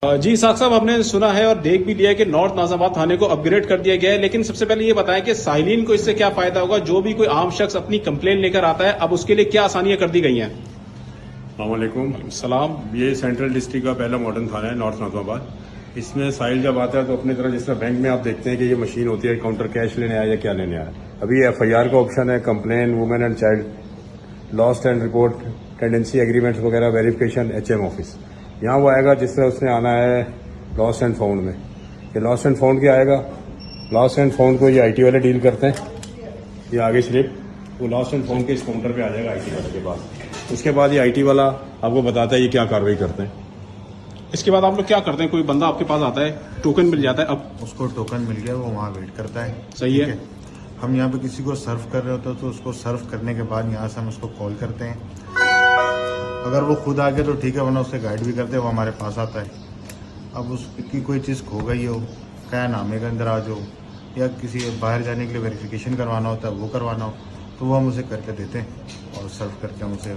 जी साहब हमने सुना है और देख भी लिया है कि नॉर्थ नाज़िमाबाद थाने को अपग्रेड कर दिया गया है, लेकिन सबसे पहले ये बताएं कि साहिलीन को इससे क्या फायदा होगा। जो भी कोई आम शख्स अपनी कंप्लेन लेकर आता है, अब उसके लिए क्या आसानियां कर दी गई हैं। अस्सलामुअलैकुम। सलाम। ये सेंट्रल डिस्ट्रिक्ट का पहला मॉडर्न थाना है नॉर्थ नाज़िमाबाद। इसमें साहिल जब आता है तो अपनी तरह जिस तरह बैंक में आप देखते हैं कि ये मशीन होती है काउंटर कैश लेने आया या क्या लेने आया। अभी FIR का ऑप्शन है, complain, women and child, lost and report, tendency agreements वगैरह, वेरिफिकेशन, HM ऑफिस। यहाँ वो आएगा जिस तरह उसने आना है लॉस्ट एंड फाउंड में। ये लॉस्ट एंड फाउंड क्या आएगा, लॉस्ट एंड फाउंड को ये IT वाले डील करते हैं। ये आगे स्लिप वो लॉस्ट एंड फाउंड के इस काउंटर पे आ जाएगा IT वाले के पास। उसके बाद ये IT वाला आपको बताता है ये क्या कार्रवाई करते हैं। इसके बाद आप लोग क्या करते हैं, कोई बंदा आपके पास आता है, टोकन मिल जाता है, अब उसको टोकन मिल गया, वो वहाँ वेट करता है। सही है। हम यहाँ पे किसी को सर्व कर रहे होते तो उसको सर्व करने के बाद यहाँ से हम उसको कॉल करते हैं। अगर वो खुद आ गया तो ठीक है, वरना उससे गाइड भी करते हैं, वो हमारे पास आता है। अब उसकी कोई चीज़ खो गई हो, क्या नाम है अंदर आ जाओ, या किसी बाहर जाने के लिए वेरिफिकेशन करवाना होता है वो करवाना हो, तो वो हम उसे करके देते हैं और सर्व करके हम उसे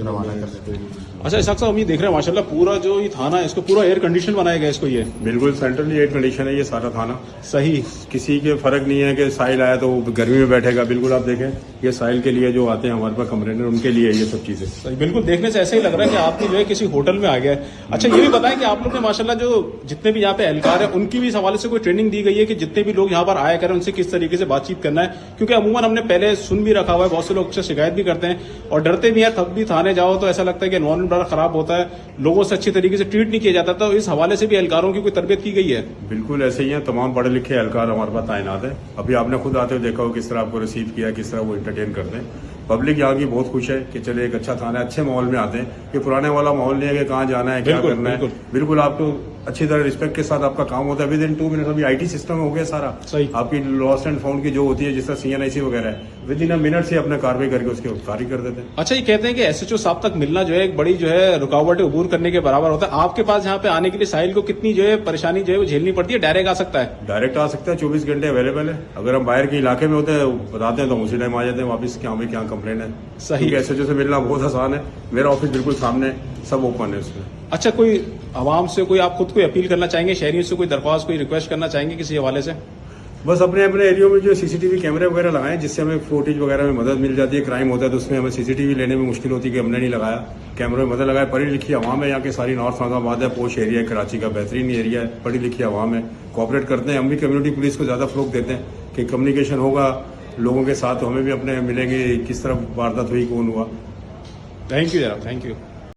रवाना कर देते हैं। अच्छा इसाक साहब, हम ये देख रहे हैं माशाल्लाह पूरा जो ये थाना है इसको पूरा एयर कंडीशन बनाया गया इसको। ये बिल्कुल सेंट्रली एयर कंडीशन है ये सारा थाना। सही, किसी के फर्क नहीं है कि साहिल आया तो वो गर्मी में बैठेगा। बिल्कुल आप देखें, ये साहिल के लिए जो आते हैं हमारे पास कंप्लेनर, उनके लिए ये सब चीजें। सही, बिल्कुल देखने से ऐसे ही लग रहा है कि आपकी जो है किसी होटल में आ गया है। अच्छा ये भी बताएं कि आप लोग ने माशाल्लाह जो जितने भी यहाँ पे एहलकार है उनकी भी इस हवाले से कोई ट्रेनिंग दी गई है कि जितने भी लोग यहाँ पर आया करें उनसे किस तरीके से बातचीत करना है, क्योंकि अमूमन हमने पहले सुन भी रखा हुआ है, बहुत से लोग शिकायत भी करते हैं और डरते भी हैं। तब भी थाने जाओ तो ऐसा लगता है कि एनवायरमेंट बड़ा खराब होता है, लोगों से अच्छी तरीके से ट्रीट नहीं किया जाता। तो इस हवाले से भी एहलकारों की कोई तरबियत की गई है। बिल्कुल ऐसे ही है, तमाम पढ़े लिखे एहलकार हमारे पास तैनात है। अभी आपने खुद आते हुए देखा हो किस तरह आपको रिसीव किया, किस तरह वो इंटरटेन करते हैं। पब्लिक यहाँ की बहुत खुश है कि चले एक अच्छा थाना है, अच्छे माहौल में आते हैं। कि पुराने वाला माहौल नहीं है कि कहाँ जाना है, क्या करना है। बिल्कुल आपको अच्छी तरह रिस्पेक्ट के साथ आपका काम होता है। विद इन 2 मिनट अभी IT सिस्टम हो गया सारा। सही, आपकी लॉस्ट एंड फाउंड की जो होती है जिस तरह CNIC वगैरह है, विद इन अ मिनट से अपना कार्रवाई करके उसके कार्य कर देते हैं। अच्छा ये कहते हैं कि SHO साहब तक मिलना जो है एक बड़ी जो है रुकावट अबूर करने के बराबर होता है। आपके पास यहाँ पे आने के लिए साहिल को कितनी जो है परेशानी जो है वो झेलनी पड़ती है? डायरेक्ट आ सकता है? डायरेक्ट आ सकता है, 24 घंटे अवेलेबल है। अगर हम बाहर के इलाके में होते हैं बताते हैं तो उसी टाइम आ जाते हैं वापस कि हमें क्या कंप्लेंट है। सही, SHO से मिलना बहुत आसान है। मेरा ऑफिस बिल्कुल सामने, सब ओपन है उसमें। अच्छा कोई आवाम से कोई आप खुद कोई अपील करना चाहेंगे, शहरियों से कोई दरख्वास्त, कोई रिक्वेस्ट करना चाहेंगे किसी हवाले से? बस अपने अपने एरिया में जो CCTV कैमरे वगैरह लगाएं जिससे हमें फुटेज वगैरह में मदद मिल जाती है। क्राइम होता है तो उसमें हमें CCTV लेने में मुश्किल होती है कि हमने नहीं लगाया, कैमरों में मदद लगाए। पढ़ी लिखी आवाम है यहाँ के, सारी नॉर्थ नाज़िमाबाद है, पोश एरिया है, कराची का बेहतरीन एरिया है, पढ़ी लिखी आवाम है, कोऑपरेट करते हैं। हम भी कम्युनिटी पुलिस को ज्यादा फ़रोग़ देते हैं कि कम्युनिकेशन होगा लोगों के साथ, तो हमें भी अपने मिलेंगे किस तरह वारदात हुई, कौन हुआ। थैंक यू जनाब, थैंक यू।